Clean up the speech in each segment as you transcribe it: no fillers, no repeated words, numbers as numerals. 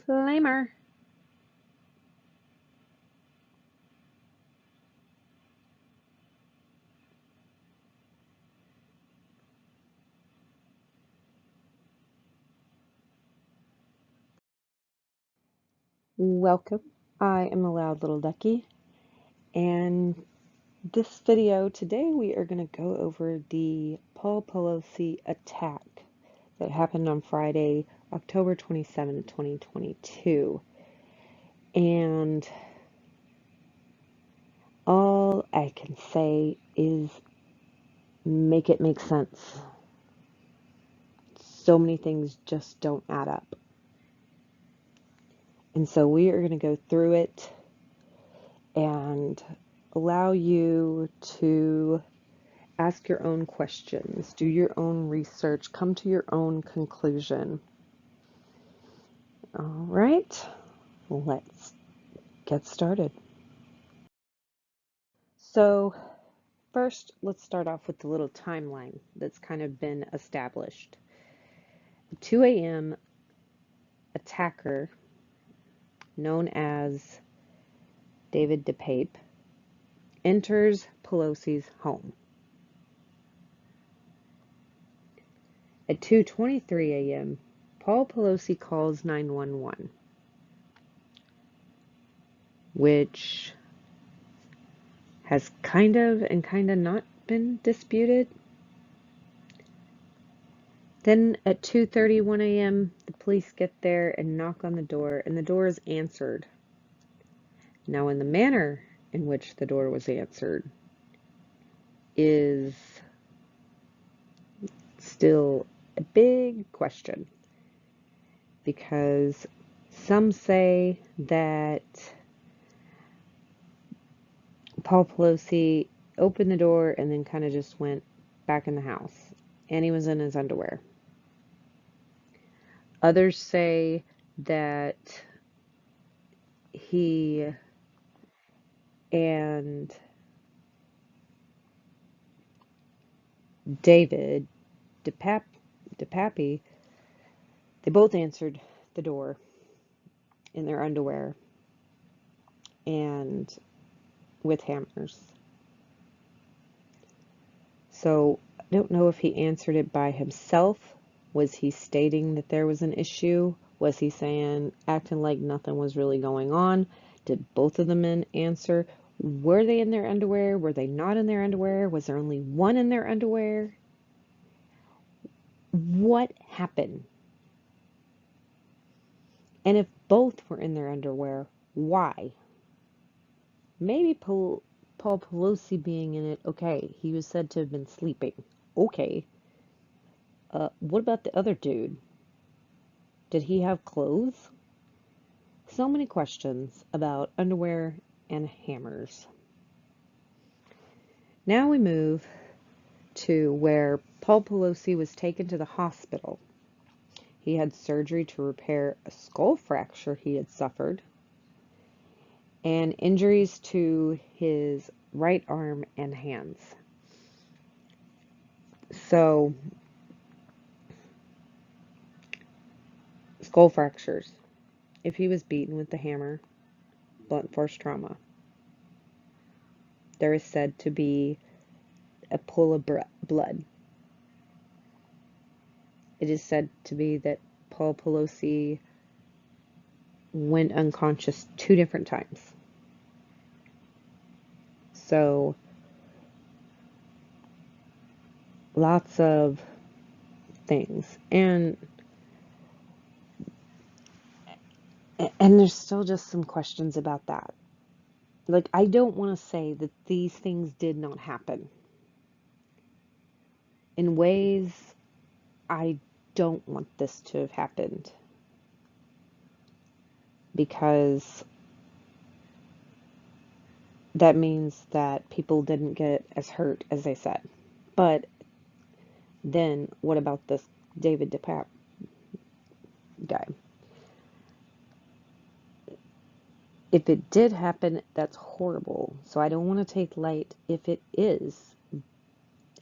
disclaimer. Welcome. I am a loud little ducky, and this video today we are going to go over the Paul Pelosi attack that happened on Friday, October 27, 2022. And all I can say is make it make sense. So many things just don't add up. And so we are going to go through it and allow you to ask your own questions, do your own research, come to your own conclusion. All right, let's get started. So first, let's start off with the little timeline that's kind of been established. The 2 a.m. attacker, known as David DePape, enters Pelosi's home. At 2:23 a.m., Paul Pelosi calls 911, which has kind of and kind of not been disputed. Then at 2:31 a.m., the police get there and knock on the door, and the door is answered. Now, in the manner in which the door was answered is still a big question, because some say that Paul Pelosi opened the door and then kind of just went back in the house, and he was in his underwear. Others say that he and David DePape, they both answered the door in their underwear and with hammers. So I don't know if he answered it by himself. Was he stating that there was an issue? Was he acting like nothing was really going on? Did both of the men answer? Were they in their underwear? Were they not in their underwear? Was there only one in their underwear? What happened? And if both were in their underwear, why? Maybe Paul Pelosi being in it, okay, he was said to have been sleeping. Okay. What about the other dude? Did he have clothes? So many questions about underwear and hammers. Now we move to where Paul Pelosi was taken to the hospital. He had surgery to repair a skull fracture he had suffered and injuries to his right arm and hands. So, skull fractures. If he was beaten with the hammer, blunt force trauma. There is said to be a pool of blood. It is said to be that Paul Pelosi went unconscious 2 different times. So, lots of things. And there's still just some questions about that. Like, I don't want to say that these things did not happen. In ways, I don't want this to have happened. Because that means that people didn't get as hurt as they said. But then, what about this David DePape guy? If it did happen, that's horrible. So I don't want to take light if it is.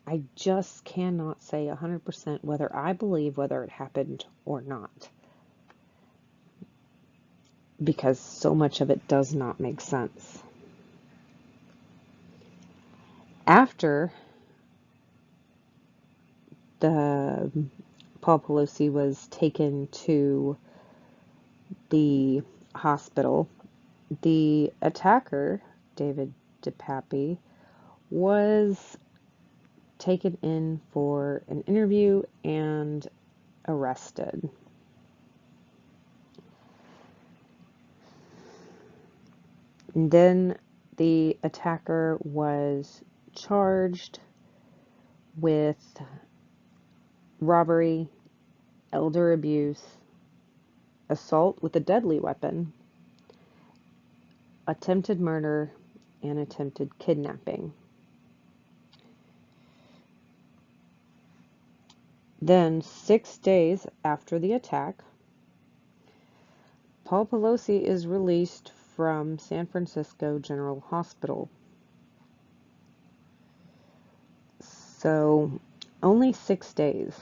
I just cannot say 100% whether I believe whether it happened or not. because so much of it does not make sense. After the Paul Pelosi was taken to the hospital, the attacker, David DePape, was taken in for an interview and arrested. And then the attacker was charged with robbery, elder abuse, assault with a deadly weapon, attempted murder, and attempted kidnapping. Then, 6 days after the attack, Paul Pelosi is released from San Francisco General Hospital. So, only 6 days.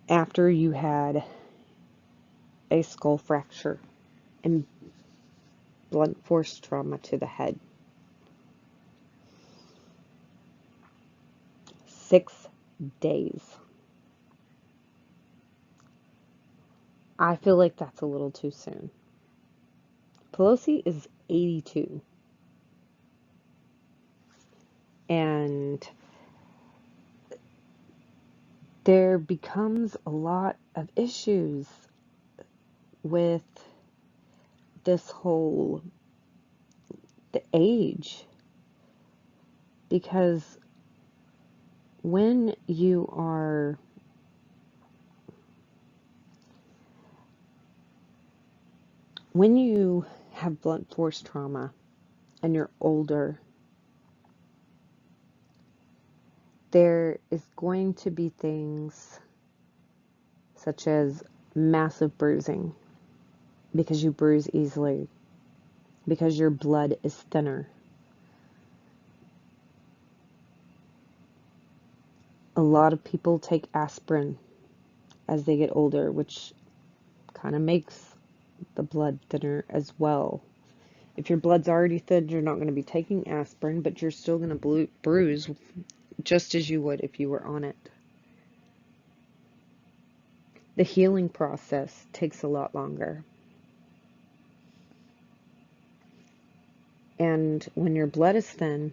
After you had a skull fracture and blunt force trauma to the head. 6 days. I feel like that's a little too soon. Pelosi is 82. And there becomes a lot of issues with this whole the age, because when you have blunt force trauma and you're older, there is going to be things such as massive bruising, because you bruise easily, because your blood is thinner. A lot of people take aspirin as they get older, which kind of makes the blood thinner as well. If your blood's already thin, you're not going to be taking aspirin, but you're still going to bruise just as you would if you were on it. The healing process takes a lot longer. And when your blood is thin,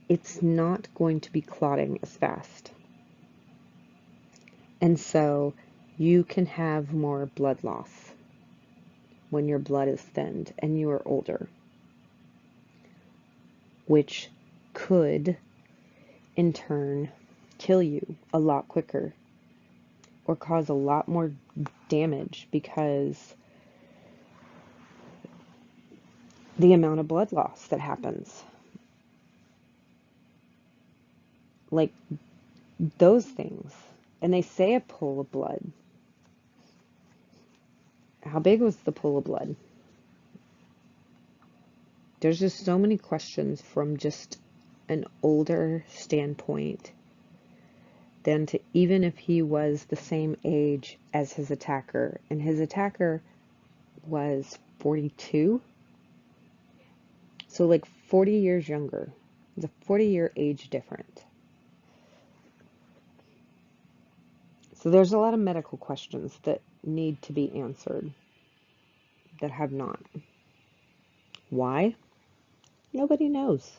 it's not going to be clotting as fast. And so you can have more blood loss when your blood is thinned and you are older, which could in turn kill you a lot quicker or cause a lot more damage, because the amount of blood loss that happens. Like those things. And they say a pool of blood. How big was the pool of blood? There's just so many questions from just an older standpoint than to even if he was the same age as his attacker. And his attacker was 42. So like 40 years younger. It's a 40-year age difference. So there's a lot of medical questions that need to be answered that have not. Why? Nobody knows.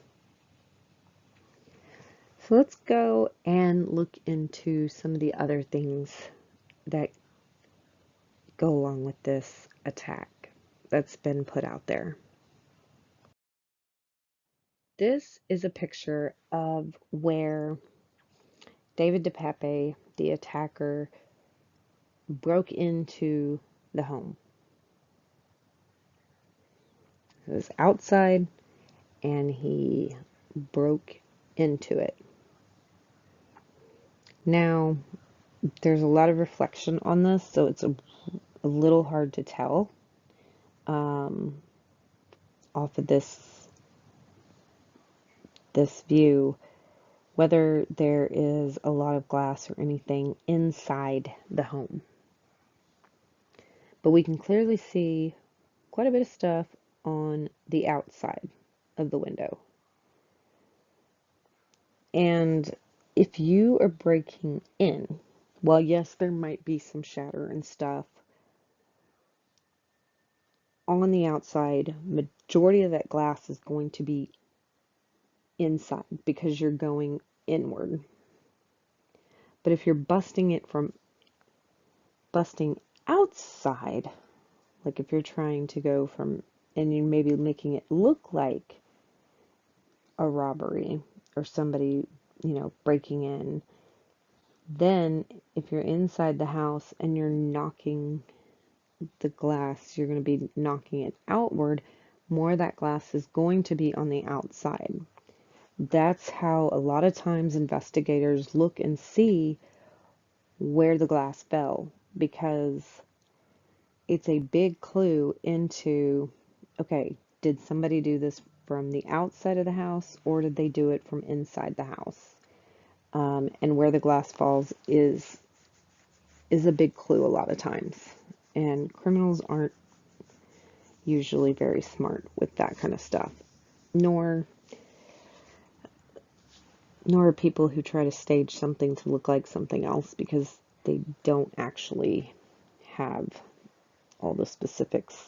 So let's go and look into some of the other things that go along with this attack that's been put out there. This is a picture of where David DePape, the attacker, broke into the home. It was outside and he broke into it. Now, there's a lot of reflection on this, so it's a little hard to tell off of this view, whether there is a lot of glass or anything inside the home. But we can clearly see quite a bit of stuff on the outside of the window. And if you are breaking in, well, yes, there might be some shatter and stuff on the outside. Majority of that glass is going to be inside because you're going inward. But if you're busting it from busting outside, like if you're trying to go from, and you're maybe making it look like a robbery or somebody, breaking in, then if you're inside the house and you're knocking the glass, you're going to be knocking it outward, more of that glass is going to be on the outside. That's how a lot of times investigators look and see where the glass fell, because it's a big clue into, okay, did somebody do this from the outside of the house or did they do it from inside the house? And where the glass falls is a big clue a lot of times. And criminals aren't usually very smart with that kind of stuff, nor are people who try to stage something to look like something else, because they don't actually have all the specifics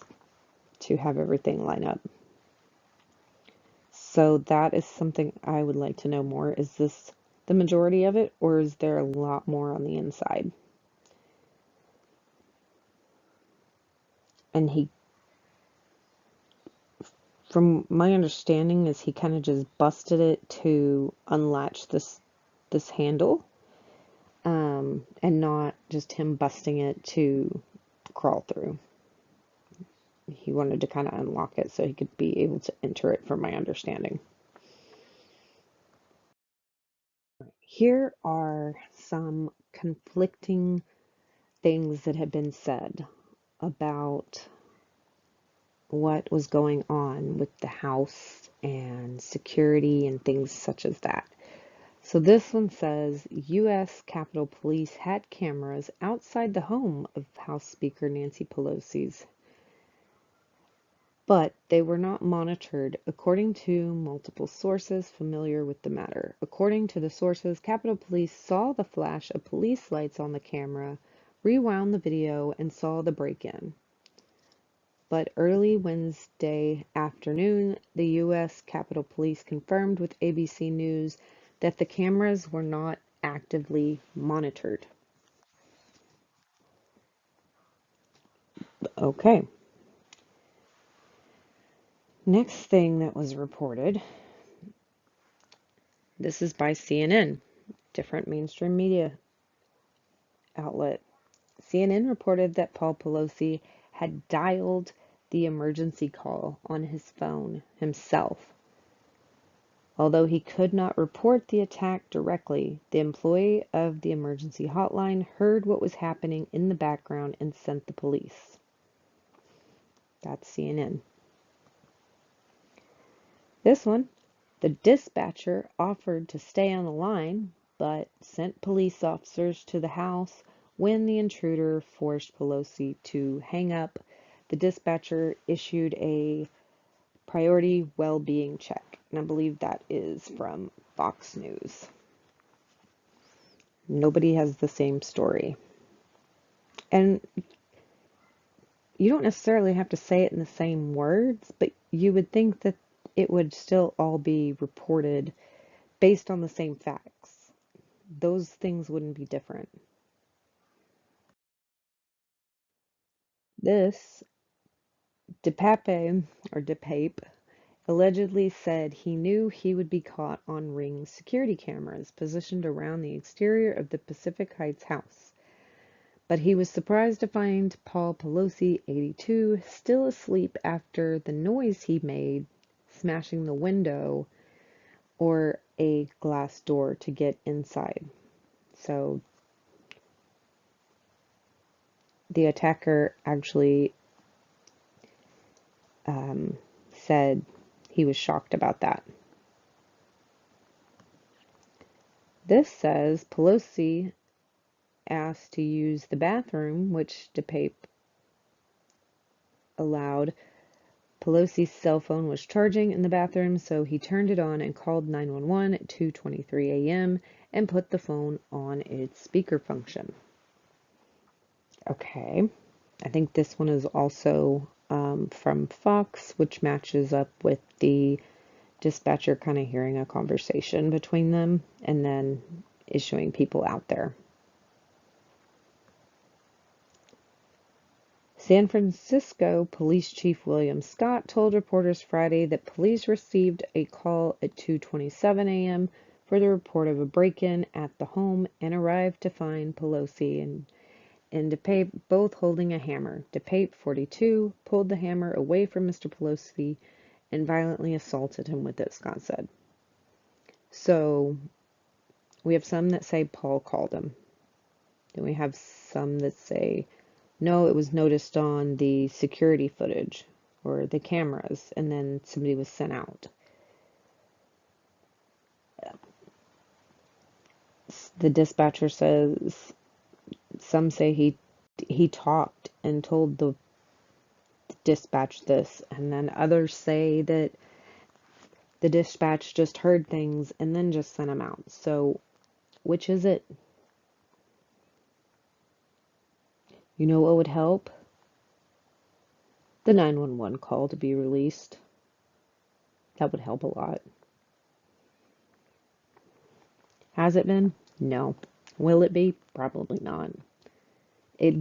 to have everything line up. So that is something I would like to know more. Is this the majority of it, or is there a lot more on the inside? And he, from my understanding, is he kind of just busted it to unlatch this handle, and not just him busting it to crawl through. He wanted to kind of unlock it so he could be able to enter it, from my understanding. Here are some conflicting things that have been said about what was going on with the house and security and things such as that. So this one says U.S. Capitol Police had cameras outside the home of House Speaker Nancy Pelosi's, but they were not monitored, according to multiple sources familiar with the matter. According to the sources, Capitol Police saw the flash of police lights on the camera, rewound the video, and saw the break-in. But early Wednesday afternoon, the U.S. Capitol Police confirmed with ABC News that the cameras were not actively monitored. Okay. Next thing that was reported, this is by CNN, different mainstream media outlet. CNN reported that Paul Pelosi had dialed the emergency call on his phone himself. Although he could not report the attack directly, the employee of the emergency hotline heard what was happening in the background and sent the police. That's CNN. This one, the dispatcher offered to stay on the line, but sent police officers to the house when the intruder forced Pelosi to hang up. The dispatcher issued a priority well-being check, and I believe that is from Fox News. Nobody has the same story. And you don't necessarily have to say it in the same words, but you would think that it would still all be reported based on the same facts. Those things wouldn't be different. This DePape allegedly said he knew he would be caught on Ring security cameras positioned around the exterior of the Pacific Heights house. But he was surprised to find Paul Pelosi, 82, still asleep after the noise he made smashing the window or a glass door to get inside. So the attacker actually said he was shocked about that. This says Pelosi asked to use the bathroom, which DePape allowed. Pelosi's cell phone was charging in the bathroom, so he turned it on and called 911 at 2:23 a.m. and put the phone on its speaker function. Okay, I think this one is also from Fox, which matches up with the dispatcher kind of hearing a conversation between them and then issuing people out there. San Francisco Police Chief William Scott told reporters Friday that police received a call at 2:27 a.m. for the report of a break-in at the home and arrived to find Pelosi and DePape both holding a hammer. DePape, 42, pulled the hammer away from Mr. Pelosi and violently assaulted him with it, Scott said. So we have some that say Paul called him. Then we have some that say, no, it was noticed on the security footage or the cameras, and then somebody was sent out. The dispatcher says, some say he talked and told the dispatch this, and then others say that the dispatch just heard things and then just sent them out. So, which is it? You know what would help? The 911 call to be released. That would help a lot. Has it been? No. Will it be? Probably not. It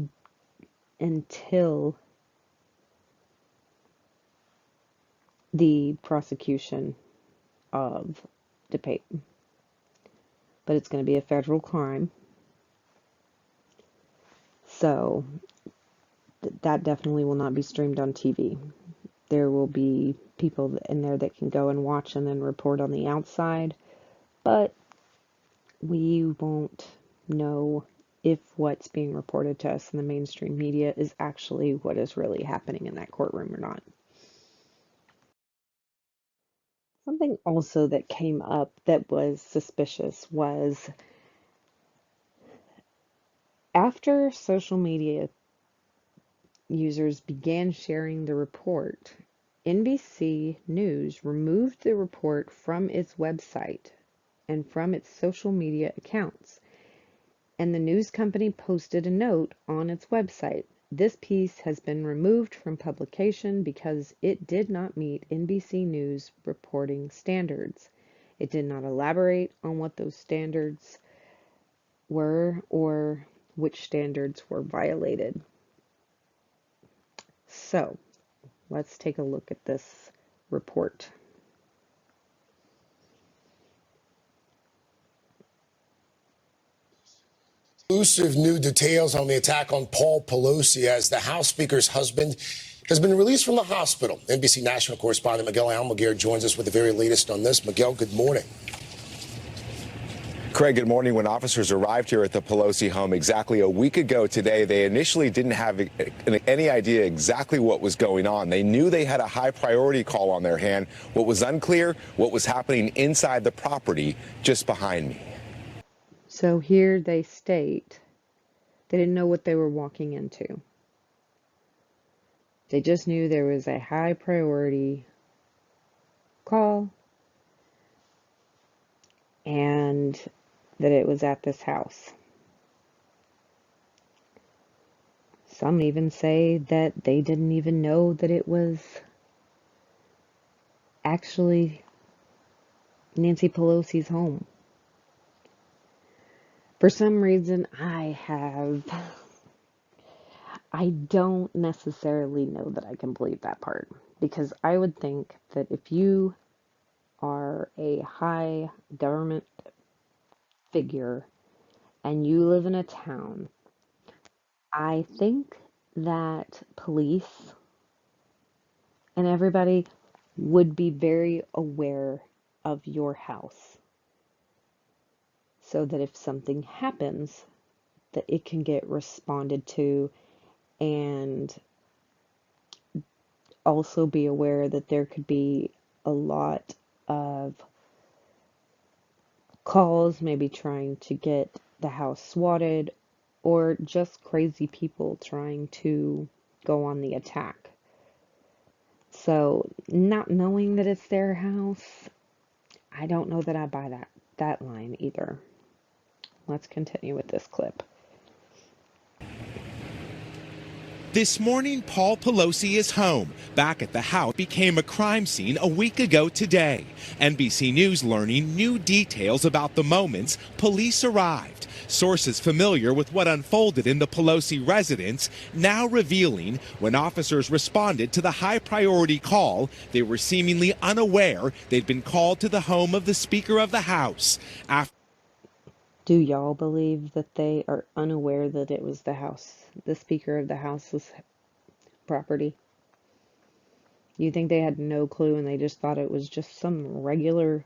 until the prosecution of DePape. But it's going to be a federal crime. So that definitely will not be streamed on TV. There will be people in there that can go and watch and then report on the outside. But we won't know if what's being reported to us in the mainstream media is actually what is really happening in that courtroom or not. Something also that came up that was suspicious was after social media users began sharing the report, NBC News removed the report from its website and from its social media accounts, and the news company posted a note on its website. This piece has been removed from publication because it did not meet NBC News reporting standards. It did not elaborate on what those standards were or which standards were violated. So, let's take a look at this report. Exclusive new details on the attack on Paul Pelosi as the House Speaker's husband has been released from the hospital. NBC national correspondent Miguel Almaguer joins us with the very latest on this. Miguel, good morning. Craig, good morning. When officers arrived here at the Pelosi home exactly a week ago today, they initially didn't have any idea exactly what was going on. They knew they had a high priority call on their hand. What was unclear, what was happening inside the property just behind me. So here they state they didn't know what they were walking into. They just knew there was a high priority call and that it was at this house. Some even say that they didn't even know that it was actually Nancy Pelosi's home. For some reason, I don't necessarily know that I can believe that part, because I would think that if you are a high government figure and you live in a town, I think that police and everybody would be very aware of your house so that if something happens, that it can get responded to, and also be aware that there could be a lot of calls, maybe trying to get the house swatted, or just crazy people trying to go on the attack. So, not knowing that it's their house, I don't know that I buy that line either. Let's continue with this clip. This morning, Paul Pelosi is home. Back at the house became a crime scene a week ago today. NBC News learning new details about the moments police arrived. Sources familiar with what unfolded in the Pelosi residence now revealing when officers responded to the high priority call, they were seemingly unaware they'd been called to the home of the Speaker of the House. Do y'all believe that they are unaware that it was the Speaker of the House's property? You think they had no clue and they just thought it was just some regular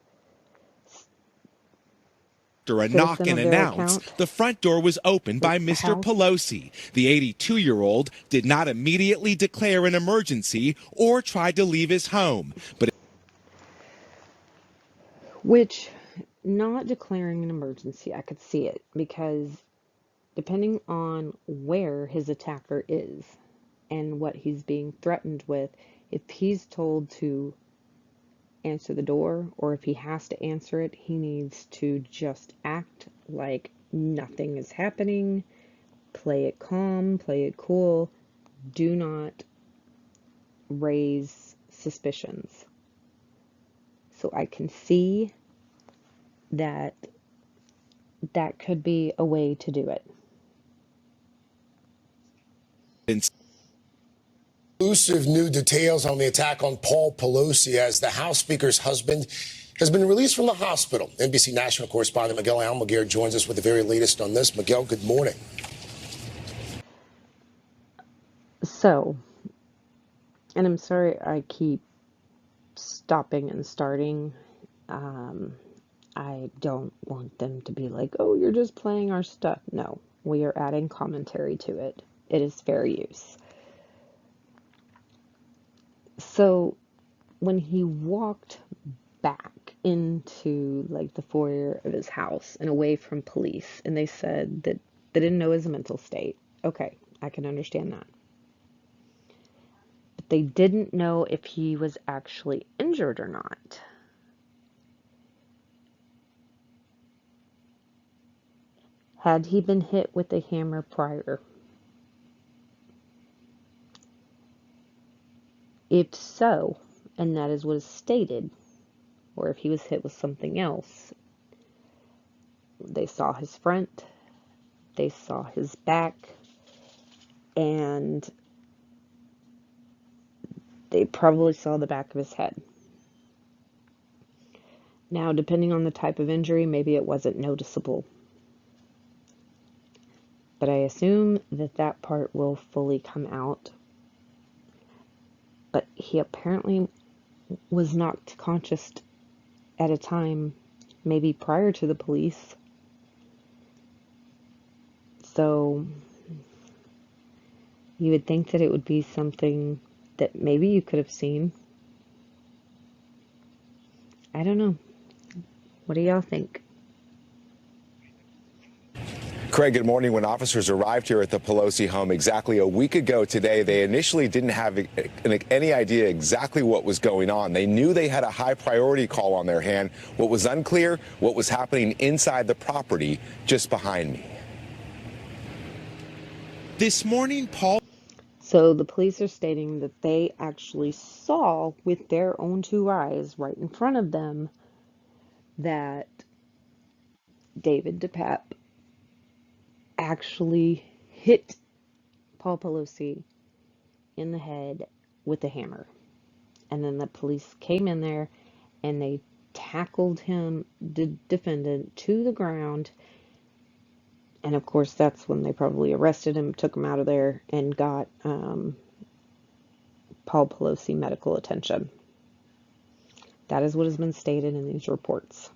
After a knock citizen and of their announce, account? the front door was opened by Mr. House? Pelosi. The 82-year-old did not immediately declare an emergency or tried to leave his home, but Which, not declaring an emergency, I could see it, because depending on where his attacker is and what he's being threatened with, if he's told to answer the door or if he has to answer it, he needs to just act like nothing is happening, play it calm, play it cool, do not raise suspicions. So I can see that that could be a way to do it. Exclusive new details on the attack on Paul Pelosi as the House Speaker's husband has been released from the hospital. NBC national correspondent Miguel Almaguer joins us with the very latest on this. Miguel, good morning. So, and I'm sorry I keep stopping and starting. I don't want them to be like, oh, you're just playing our stuff. No, we are adding commentary to it. It is fair use. So, when he walked back into like the foyer of his house and away from police, and they said that they didn't know his mental state. Okay, I can understand that. But they didn't know if he was actually injured or not. Had he been hit with a hammer prior? If so, and that is what is stated, or if he was hit with something else, they saw his front, they saw his back, and they probably saw the back of his head. Now, depending on the type of injury, maybe it wasn't noticeable. But I assume that that part will fully come out. But he apparently was knocked conscious at a time, maybe prior to the police. So you would think that it would be something that maybe you could have seen. I don't know. What do y'all think? Craig, good morning. When officers arrived here at the Pelosi home exactly a week ago today, they initially didn't have any idea exactly what was going on. They knew they had a high priority call on their hand. What was unclear, what was happening inside the property just behind me. this morning, Paul So the police are stating that they actually saw with their own two eyes right in front of them that David DePape actually hit Paul Pelosi in the head with a hammer. And then the police came in there and they tackled him, the defendant, to the ground. And of course, that's when they probably arrested him, took him out of there, and got Paul Pelosi medical attention. That is what has been stated in these reports.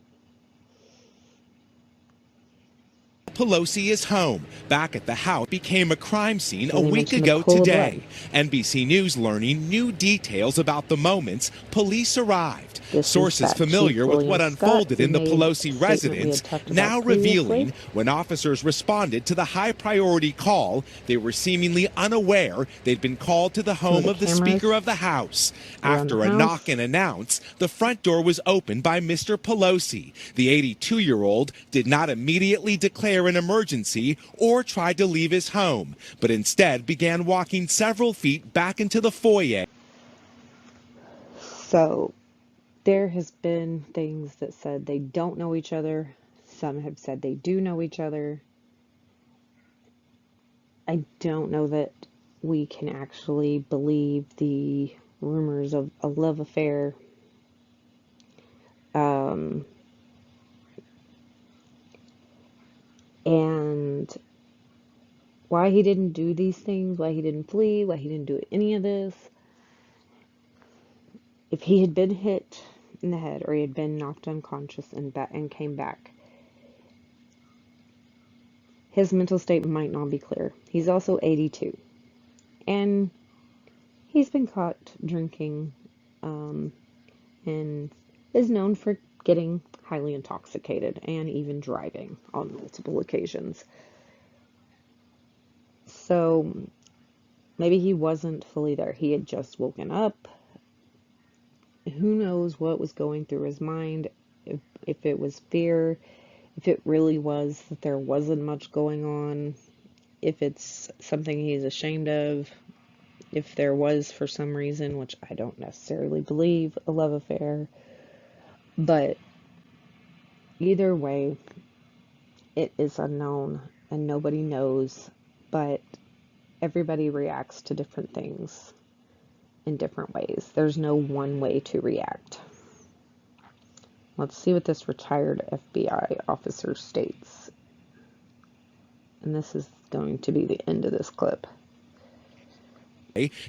Pelosi is home. Back at the house became a crime scene a And they week mentioned a ago pool of today. blood. NBC News learning new details about the moments police arrived. This is Sources that Chief familiar with William what Scott, unfolded who in the made a Pelosi statement we residence had talked about now previously. revealing when officers responded to the high priority call, they were seemingly unaware they'd been called to the Some of home the of the cameras Speaker of the House. around the After a knock house. and announce, the front door was opened by Mr. Pelosi. The 82-year-old did not immediately declare an emergency or try to leave his home, but instead began walking several feet back into the foyer. So there has been things that said they don't know each other. Some have said they do know each other. I don't know that we can actually believe the rumors of a love affair. Um, and why he didn't do these things, why he didn't flee, why he didn't do any of this. If he had been hit in the head or he had been knocked unconscious and came back, his mental state might not be clear. He's also 82. And he's been caught drinking and is known for getting highly intoxicated and even driving on multiple occasions. So maybe he wasn't fully there. He had just woken up. Who knows what was going through his mind, if it was fear, if it really was that there wasn't much going on, if it's something he's ashamed of, if there was, for some reason, which I don't necessarily believe, a love affair. But either way, it is unknown and nobody knows, but everybody reacts to different things in different ways. There's no one way to react. Let's see what this retired FBI officer states. And this is going to be the end of this clip.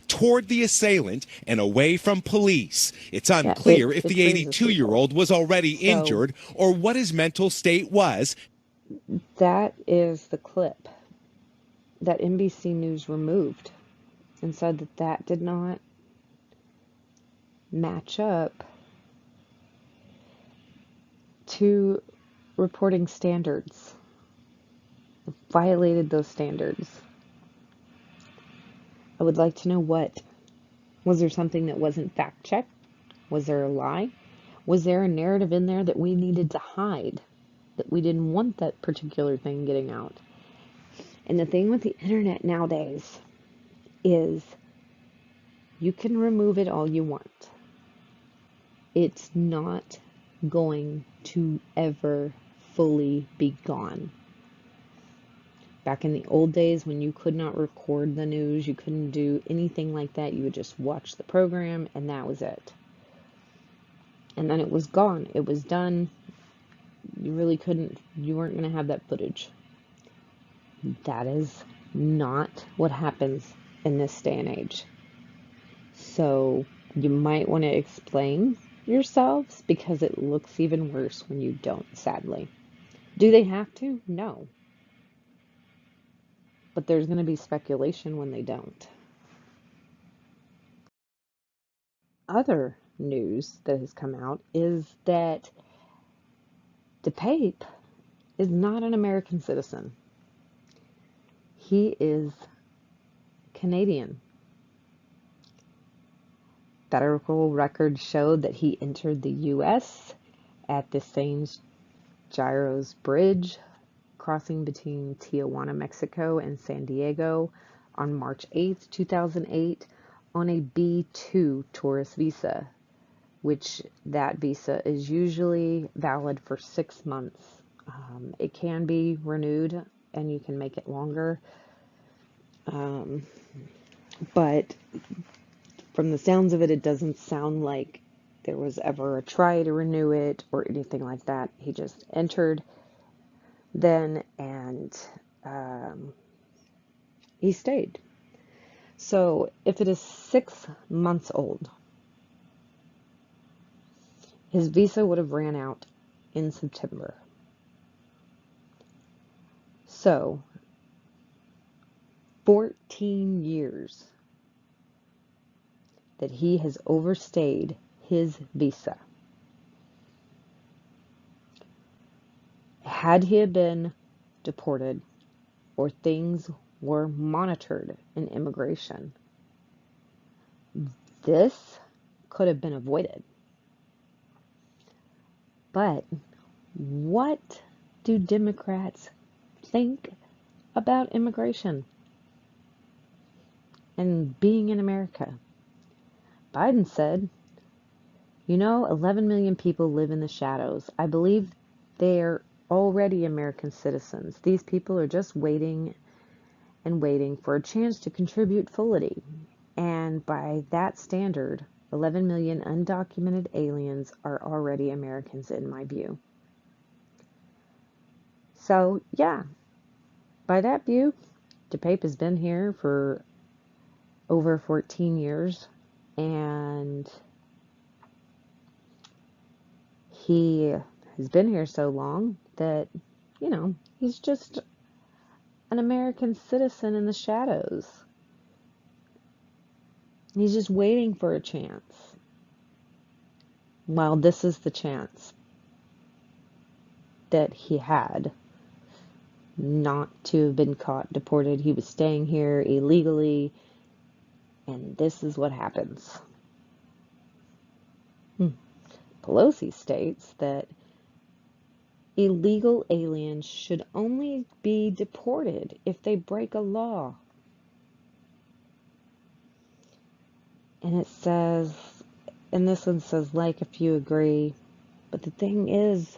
Toward the assailant and away from police. It's Yeah, unclear if it the freezes people. 82-year-old was already So injured or what his mental state was. that is the clip that NBC News removed and said that that did not match up to reporting standards. It violated those standards. I would like to know what. Was there something that wasn't fact checked? Was there a lie? Was there a narrative in there that we needed to hide? That we didn't want that particular thing getting out? And the thing with the internet nowadays is you can remove it all you want. It's not going to ever fully be gone. Back in the old days when you could not record the news, you couldn't do anything like that. You would just watch the program and that was it. And then it was gone. It was done. You weren't going to have that footage. That is not what happens in this day and age. So you might want to explain yourselves because it looks even worse when you don't, sadly. Do they have to? No. But there's going to be speculation when they don't. Other news that has come out is that DePape is not an American citizen. He is Canadian. Federal records showed that he entered the U.S. at the St. Gyros Bridge, crossing between Tijuana, Mexico and San Diego on March 8th, 2008, on a B2 tourist visa, which that visa is usually valid for 6 months. It can be renewed and you can make it longer. But from the sounds of it, it doesn't sound like there was ever a try to renew it or anything like that. He just entered then and he stayed. So if it is 6 months old, his visa would have ran out in September. So, 14 years that he has overstayed his visa. Had he been deported or things were monitored in immigration, this could have been avoided. But what do Democrats think about immigration and being in America? Biden said, 11 million people live in the shadows. I believe they're already American citizens. These people are just waiting and waiting for a chance to contribute fully. And by that standard, 11 million undocumented aliens are already Americans in my view. So, yeah, by that view, DePape has been here for over 14 years, and he has been here so long that, he's just an American citizen in the shadows. He's just waiting for a chance. Well, this is the chance that he had not to have been caught deported. He was staying here illegally, and this is what happens. Pelosi states that illegal aliens should only be deported if they break a law. And it says, and this one says, like, if you agree. But the thing is,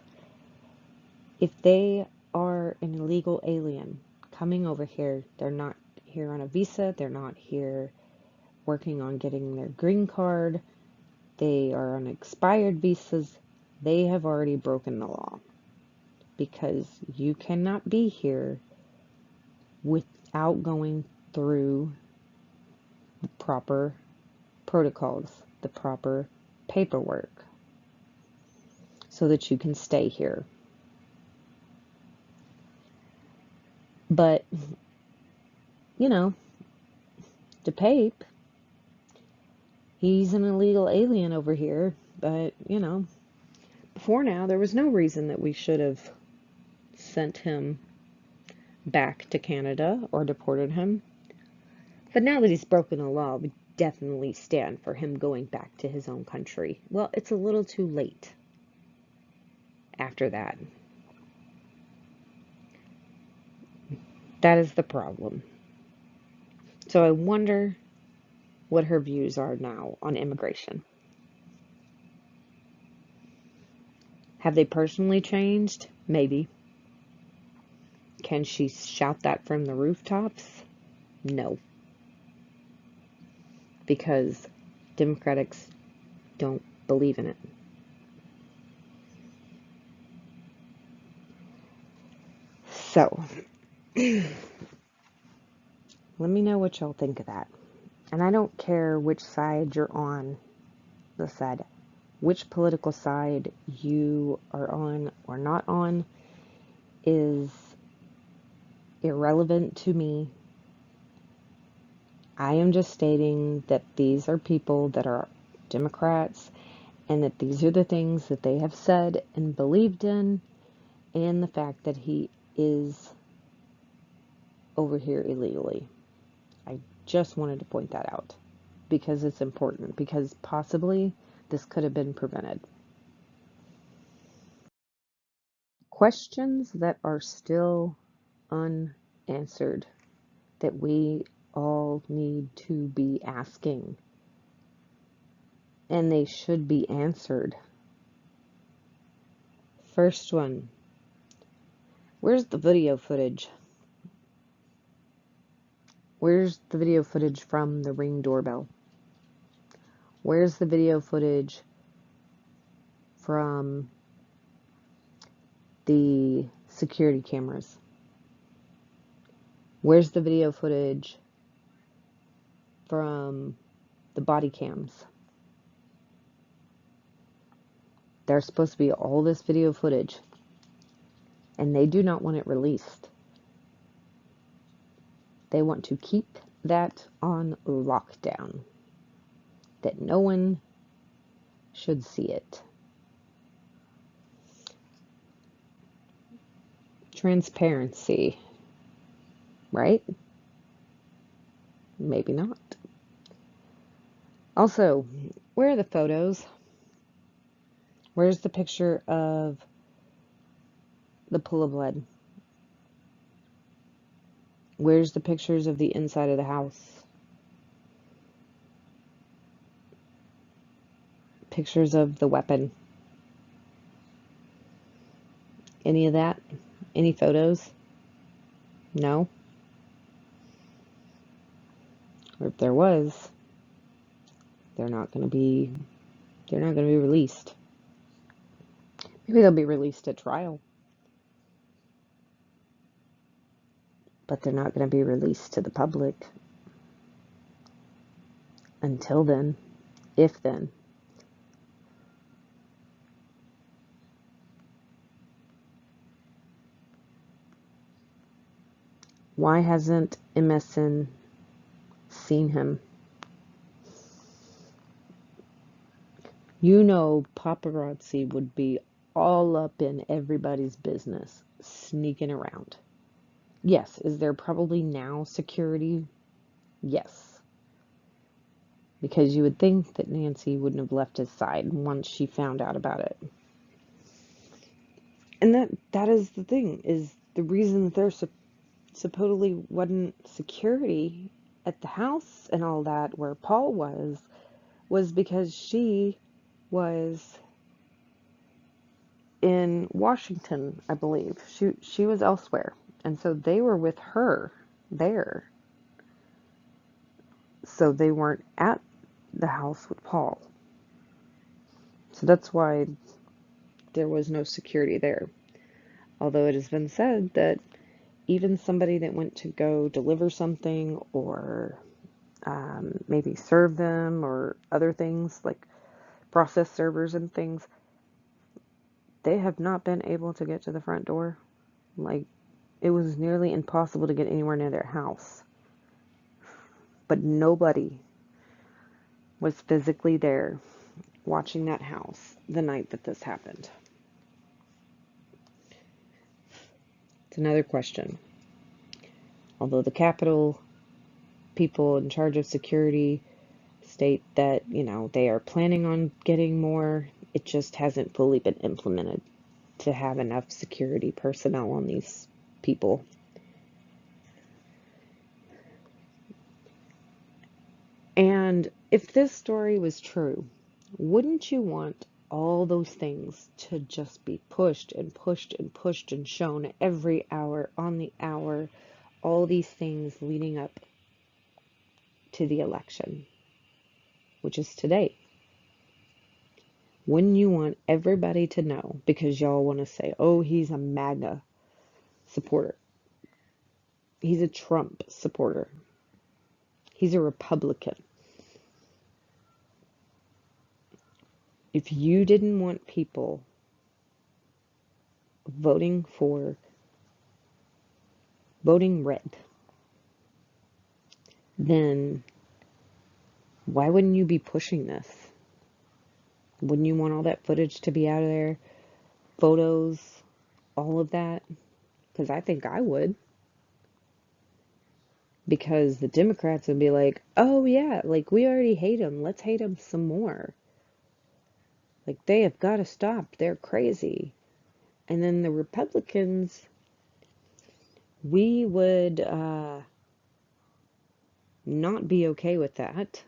if they are an illegal alien coming over here, they're not here on a visa, they're not here working on getting their green card, they are on expired visas, they have already broken the law. Because you cannot be here without going through the proper protocols, the proper paperwork, so that you can stay here. But, DePape, he's an illegal alien over here, but, before now, there was no reason that we should have sent him back to Canada or deported him. But now that he's broken the law, we definitely stand for him going back to his own country. Well, it's a little too late after that. That is the problem. So I wonder what her views are now on immigration. Have they personally changed? Maybe. Can she shout that from the rooftops? No. Because Democrats don't believe in it. So, let me know what y'all think of that. And I don't care which side you're on, which political side you are on or not on is irrelevant to me. I am just stating that these are people that are Democrats and that these are the things that they have said and believed in, and the fact that he is over here illegally. I just wanted to point that out because it's important, because possibly this could have been prevented. Questions that are still unanswered that we all need to be asking, and they should be answered. First one, where's the video footage? Where's the video footage from the Ring doorbell? Where's the video footage from the security cameras? Where's the video footage from the body cams? There's supposed to be all this video footage, and they do not want it released. They want to keep that on lockdown, that no one should see it. Transparency, right? Maybe not. Also, where are the photos? Where's the picture of the pool of blood? Where's the pictures of the inside of the house? Pictures of the weapon? Any of that? Any photos? No? Or if there was, they're not going to be released. Maybe they'll be released at trial, but they're not going to be released to the public until then, if then. Why hasn't MSN seen him? You know, paparazzi would be all up in everybody's business, sneaking around. Yes, is there probably now security? Yes. Because you would think that Nancy wouldn't have left his side once she found out about it. And that is the thing, is the reason that there supposedly wasn't security at the house and all that where Paul was because she was in Washington, I believe. She was elsewhere. And so they were with her there. So they weren't at the house with Paul. So that's why there was no security there. Although it has been said that even somebody that went to go deliver something or maybe serve them or other things like process servers and things, they have not been able to get to the front door. Like, it was nearly impossible to get anywhere near their house. But nobody was physically there watching that house the night that this happened. It's another question. Although the Capitol people in charge of security state that, they are planning on getting more, it just hasn't fully been implemented to have enough security personnel on these people. And if this story was true, wouldn't you want all those things to just be pushed and pushed and pushed and shown every hour on the hour, all these things leading up to the election, which is today? Wouldn't you want everybody to know, because y'all want to say, oh, he's a MAGA supporter. He's a Trump supporter. He's a Republican. If you didn't want people voting red, then why wouldn't you be pushing this? Wouldn't you want all that footage to be out of there? Photos, all of that? Because I think I would. Because the Democrats would be like, oh yeah, like we already hate them. Let's hate them some more. Like, they have got to stop. They're crazy. And then the Republicans, we would not be okay with that,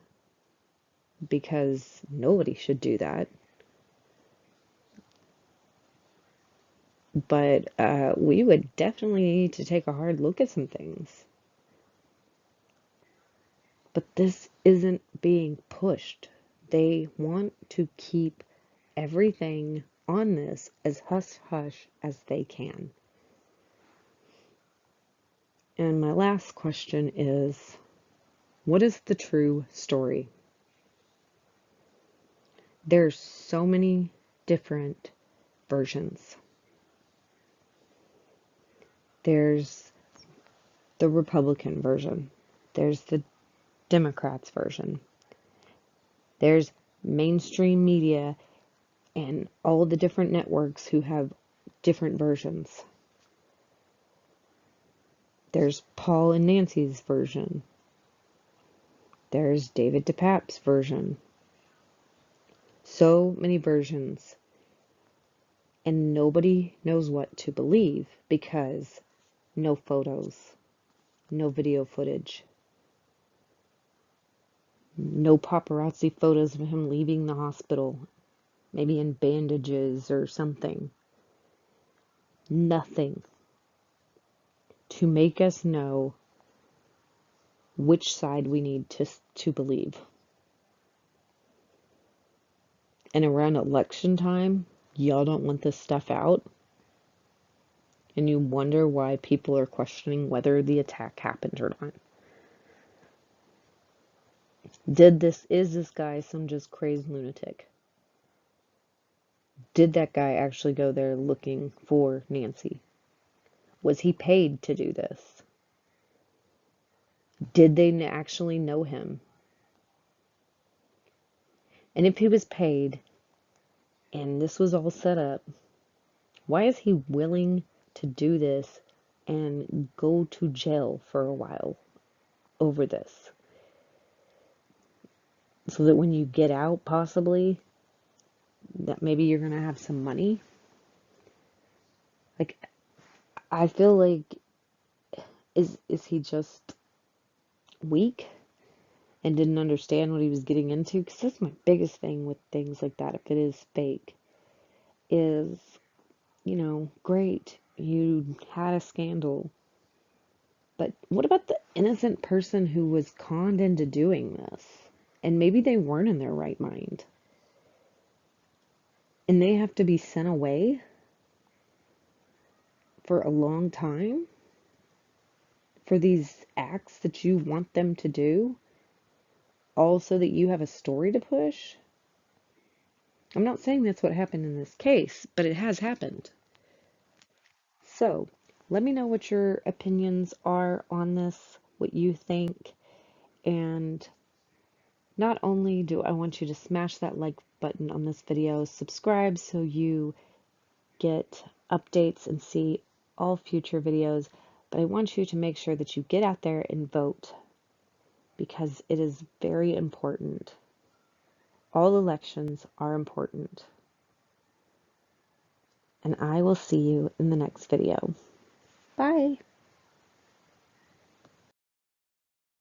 because nobody should do that. But we would definitely need to take a hard look at some things. But this isn't being pushed. They want to keep everything on this as hush-hush as they can. And my last question is, what is the true story? There's so many different versions. There's the Republican version. There's the Democrats version. There's mainstream media and all the different networks who have different versions. There's Paul and Nancy's version. There's David DePapp's version. So many versions. And nobody knows what to believe because no photos, no video footage, no paparazzi photos of him leaving the hospital, maybe in bandages or something. Nothing to make us know which side we need to believe. And around election time, y'all don't want this stuff out. And you wonder why people are questioning whether the attack happened or not. Is this guy some just crazed lunatic? Did that guy actually go there looking for Nancy? Was he paid to do this? Did they actually know him? And if he was paid and this was all set up, why is he willing to do this and go to jail for a while over this? So that when you get out, possibly, that maybe you're going to have some money? Like, I feel like, is he just weak and didn't understand what he was getting into? Because that's my biggest thing with things like that, if it is fake, is, great, you had a scandal, but what about the innocent person who was conned into doing this? And maybe they weren't in their right mind. And they have to be sent away for a long time for these acts that you want them to do, all so that you have a story to push. I'm not saying that's what happened in this case, but it has happened. So, let me know what your opinions are on this, what you think, and not only do I want you to smash that like button on this video, subscribe so you get updates and see all future videos, but I want you to make sure that you get out there and vote because it is very important. All elections are important. And I will see you in the next video. Bye.